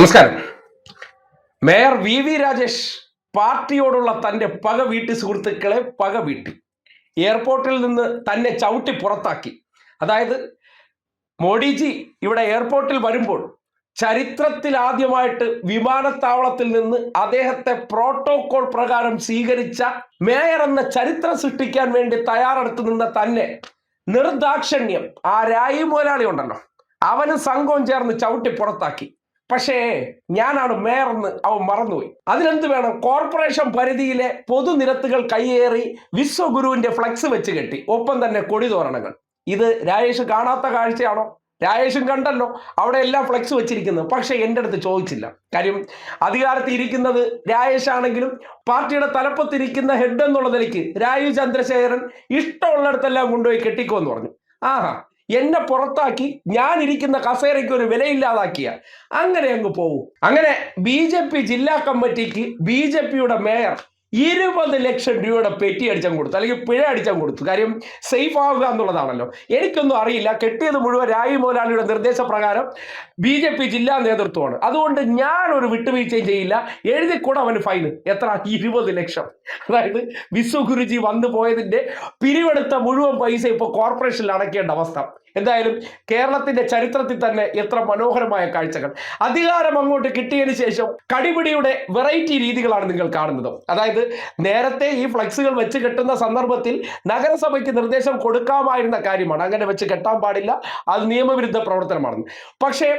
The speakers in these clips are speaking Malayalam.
നമസ്കാരം. മേയർ വി രാജേഷ് പാർട്ടിയോടുള്ള തന്റെ പക വീട്ടി സുഹൃത്തുക്കളെ പക വീട്ടി എയർപോർട്ടിൽ നിന്ന് തന്നെ ചവിട്ടി പുറത്താക്കി. അതായത് മോഡിജി ഇവിടെ എയർപോർട്ടിൽ വരുമ്പോൾ ചരിത്രത്തിൽ ആദ്യമായിട്ട് വിമാനത്താവളത്തിൽ നിന്ന് അദ്ദേഹത്തെ പ്രോട്ടോകോൾ പ്രകാരം സ്വീകരിച്ച മേയർ എന്ന ചരിത്രം സൃഷ്ടിക്കാൻ വേണ്ടി തയ്യാറെടുത്ത് നിന്ന തന്നെ നിർദാക്ഷിണ്യം ആ രായി മുതലാളി ഉണ്ടല്ലോ, അവന് സംഘവും ചേർന്ന് ചവിട്ടി പുറത്താക്കി. പക്ഷേ ഞാനാണ് മേയർ എന്ന് അവൻ മറന്നുപോയി. അതിനെന്ത് വേണം? കോർപ്പറേഷൻ പരിധിയിലെ പൊതുനിരത്തുകൾ കയ്യേറി വിശ്വഗുരുവിന്റെ ഫ്ലക്സ് വെച്ച് കെട്ടി, ഒപ്പം തന്നെ കൊടിതോരണങ്ങൾ. ഇത് രാജേഷ് കാണാത്ത കാഴ്ചയാണോ? രാജേഷും കണ്ടല്ലോ അവിടെ എല്ലാം ഫ്ലെക്സ് വെച്ചിരിക്കുന്നത്. പക്ഷെ എൻ്റെ അടുത്ത് ചോദിച്ചില്ല. കാര്യം അധികാരത്തിൽ ഇരിക്കുന്നത് രാജേഷ് ആണെങ്കിലും പാർട്ടിയുടെ തലപ്പത്തിരിക്കുന്ന ഹെഡ് എന്നുള്ള നിലയ്ക്ക് രാജീവ് ചന്ദ്രശേഖരൻ ഇഷ്ടമുള്ളിടത്തെല്ലാം കൊണ്ടുപോയി കെട്ടിക്കോന്ന് പറഞ്ഞു. ആഹാ, എന്നെ പുറത്താക്കി ഞാൻ ഇരിക്കുന്ന കസേരയ്ക്ക് ഒരു വിലയില്ലാതാക്കിയ അങ്ങനെ അങ്ങ് പോകും. അങ്ങനെ BJP ജില്ലാ കമ്മിറ്റിക്ക് BJPയുടെ മേയർ 20 ലക്ഷം രൂപയുടെ പെറ്റി അടിച്ചാൽ കൊടുത്തു, അല്ലെങ്കിൽ പിഴ അടിച്ചാൽ കൊടുത്തു. കാര്യം സേഫ് ആവുക എന്നുള്ളതാണല്ലോ. എനിക്കൊന്നും അറിയില്ല, കെട്ടിയത് മുഴുവൻ രായി മുതലാളിയുടെ നിർദ്ദേശപ്രകാരം BJP ജില്ലാ നേതൃത്വമാണ്. അതുകൊണ്ട് ഞാൻ ഒരു വിട്ടുവീഴ്ചയും ചെയ്യില്ല. എഴുതിക്കൂടെ അവന് ഫൈൻ. എത്ര? 20 ലക്ഷം. അതായത് വിശ്വഗുരുജി വന്നു പോയതിന്റെ പിരിവെടുത്ത മുഴുവൻ പൈസ ഇപ്പോൾ കോർപ്പറേഷനിൽ അടയ്ക്കേണ്ട അവസ്ഥ. എന്തായാലും കേരളത്തിന്റെ ചരിത്രത്തിൽ തന്നെ എത്ര മനോഹരമായ കാഴ്ചകൾ. അധികാരം അങ്ങോട്ട് കിട്ടിയതിന് ശേഷം കടിപിടിയുടെ വെറൈറ്റി രീതികളാണ് നിങ്ങൾ കാണുന്നത്. അതായത് നേരത്തെ ഈ ഫ്ലക്സുകൾ വെച്ച് കെട്ടുന്ന സന്ദർഭത്തിൽ നഗരസഭയ്ക്ക് നിർദ്ദേശം കൊടുക്കാമായിരുന്ന കാര്യമാണ്, അങ്ങനെ വെച്ച് കെട്ടാൻ പാടില്ല, അത് നിയമവിരുദ്ധ പ്രവർത്തനമാണ്. പക്ഷേ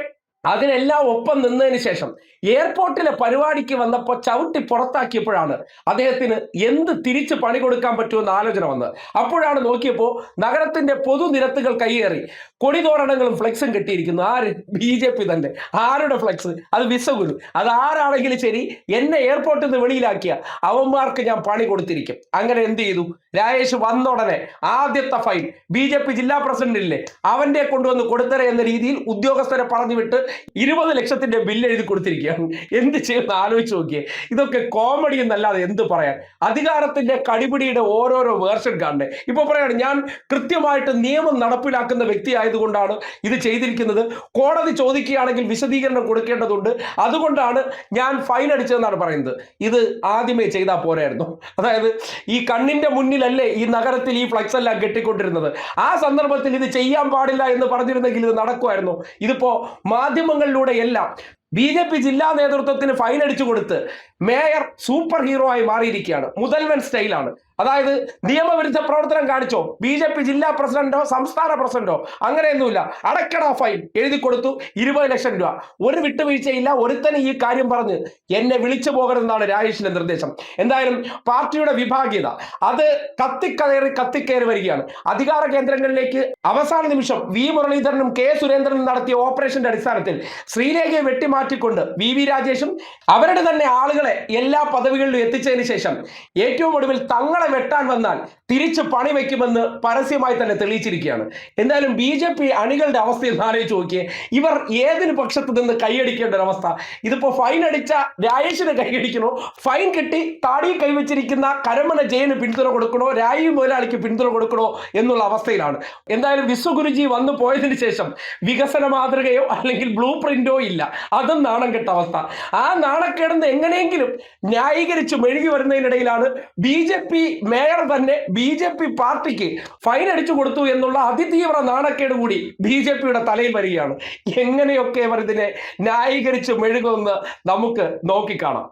അതിനെല്ലാം ഒപ്പം നിന്നതിന് ശേഷം എയർപോർട്ടിലെ പരിപാടിക്ക് വന്നപ്പോൾ ചവിട്ടി പുറത്താക്കിയപ്പോഴാണ് അദ്ദേഹത്തിന് എന്ത് തിരിച്ച് പണി കൊടുക്കാൻ പറ്റുമെന്ന് ആലോചന വന്നത്. അപ്പോഴാണ് നോക്കിയപ്പോൾ നഗരത്തിന്റെ പൊതുനിരത്തുകൾ കയ്യേറി കൊടിതോരണങ്ങളും ഫ്ലെക്സും കെട്ടിയിരിക്കുന്നു. ആര്? BJP തന്നെ. ആരുടെ ഫ്ലെക്സ്? അത് വിശ്വഗുരു. അത് ആരാണെങ്കിലും ശരി, എന്നെ എയർപോർട്ടിൽ നിന്ന് വെളിയിലാക്കിയ അവന്മാർക്ക് ഞാൻ പണി കൊടുത്തിരിക്കും. അങ്ങനെ എന്ത് ചെയ്തു? രാജേഷ് വന്ന ഉടനെ ആദ്യത്തെ ഫൈൻ BJP ജില്ലാ പ്രസിഡന്റില്ലേ അവന്റെ കൊണ്ടുവന്ന് കൊടുത്തരേ എന്ന രീതിയിൽ ഉദ്യോഗസ്ഥരെ പറഞ്ഞു വിട്ട് 20 ലക്ഷത്തിന്റെ ബില്ല് എഴുതി കൊടുത്തിരിക്കുകയാണ്. എന്ത് ചെയ്യുമെന്ന് ആലോചിച്ച് നോക്കിയേ. ഇതൊക്കെ കോമഡി എന്നല്ലാതെ എന്ത് പറയാൻ? അധികാരത്തിന്റെ കടിപിടിയുടെ ഓരോരോ വേർഷൻ കാണണ്ടേ. ഇപ്പൊ പറയാണ് ഞാൻ കൃത്യമായിട്ട് നിയമം നടപ്പിലാക്കുന്ന വ്യക്തി ആയതുകൊണ്ടാണ് ഇത് ചെയ്തിരിക്കുന്നത്. കോടതി ചോദിക്കുകയാണെങ്കിൽ വിശദീകരണം കൊടുക്കേണ്ടതുണ്ട്, അതുകൊണ്ടാണ് ഞാൻ ഫൈൻ അടിച്ചതെന്നാണ് പറയുന്നത്. ഇത് ആദ്യമേ ചെയ്താൽ പോരായിരുന്നു. അതായത് ഈ കണ്ണിന്റെ മുന്നിലല്ലേ ഈ നഗരത്തിൽ ഈ ഫ്ലക്സ് എല്ലാം കെട്ടിക്കൊണ്ടിരുന്നത്. ആ സന്ദർഭത്തിൽ ഇത് ചെയ്യാൻ പാടില്ല എന്ന് പറഞ്ഞിരുന്നെങ്കിൽ ഇത് നടക്കുമായിരുന്നു. ഇതിപ്പോ മാധ്യമങ്ങളിലൂടെ എല്ലാം BJP ജില്ലാ നേതൃത്വത്തിന് ഫൈൻ അടിച്ചു കൊടുത്ത് മേയർ സൂപ്പർ ഹീറോ ആയി മാറിയിരിക്കുകയാണ്. മുതൽവൻ സ്റ്റൈലാണ്. അതായത് നിയമവിരുദ്ധ പ്രവർത്തനം കാണിച്ചോ BJP ജില്ലാ പ്രസിഡന്റോ സംസ്ഥാന പ്രസിഡന്റോ അങ്ങനെയൊന്നുമില്ല, അടക്കട ഫൈൻ എഴുതി കൊടുത്തു. 20 ലക്ഷം രൂപ. ഒരു വിട്ടുവീഴ്ചയില്ല. ഒരുത്തനെ ഈ കാര്യം പറഞ്ഞ് എന്നെ വിളിച്ചു പോകരുതെന്നാണ് രാജേഷിന്റെ നിർദ്ദേശം. എന്തായാലും പാർട്ടിയുടെ വിഭാഗീയത അത് കത്തിക്കയറി വരികയാണ്. അധികാര കേന്ദ്രങ്ങളിലേക്ക് അവസാന നിമിഷം മുരളീധരനും സുരേന്ദ്രനും നടത്തിയ ഓപ്പറേഷന്റെ അടിസ്ഥാനത്തിൽ ശ്രീരേഖയെ വെട്ടിമാറ്റിക്കൊണ്ട് വി രാജേഷും അവരുടെ തന്നെ ആളുകളെ എല്ലാ പദവികളിലും എത്തിച്ചതിന് ശേഷം ഏറ്റവും ഒടുവിൽ തങ്ങളെ വെട്ടാൻ വന്നാൽ തിരിച്ച് പണി വയ്ക്കുമെന്ന് പരസ്യമായി തന്നെ തെളിയിച്ചിരിക്കുകയാണ്. എന്തായാലും BJP അണികളുടെ അവസ്ഥയിൽ ആലോചിച്ച് നോക്കിയേ. ഇവർ ഏതിന് പക്ഷത്ത് നിന്ന് കൈയടിക്കേണ്ട ഒരു അവസ്ഥ. ഇതിപ്പോ ഫൈൻ അടിച്ച രാജേഷിന് കൈയടിക്കണോ, ഫൈൻ കിട്ടി താടി കൈവച്ചിരിക്കുന്ന കരമന ജയന് പിന്തുണ കൊടുക്കണോ, രായി മുതലാളിക്ക് പിന്തുണ കൊടുക്കണോ എന്നുള്ള അവസ്ഥയിലാണ്. എന്തായാലും വിശ്വഗുരുജി വന്നു പോയതിനു ശേഷം വികസന മാതൃകയോ അല്ലെങ്കിൽ ബ്ലൂ പ്രിന്റോ ഇല്ല. അതും നാണം കെട്ട അവസ്ഥ. ആ നാണക്കേടുന്ന് എങ്ങനെയെങ്കിലും ന്യായീകരിച്ച് മെഴുകി വരുന്നതിനിടയിലാണ് BJP മേയർ തന്നെ BJP പാർട്ടിക്ക് ഫൈൻ അടിച്ചു കൊടുത്തു എന്നുള്ള അതിതീവ്ര നാണക്കേട് കൂടി BJPയുടെ തലയിൽ വരികയാണ്. എങ്ങനെയൊക്കെ അവർ ഇതിനെ ന്യായീകരിച്ച് മെഴുകുമെന്ന് നമുക്ക് നോക്കിക്കാണാം.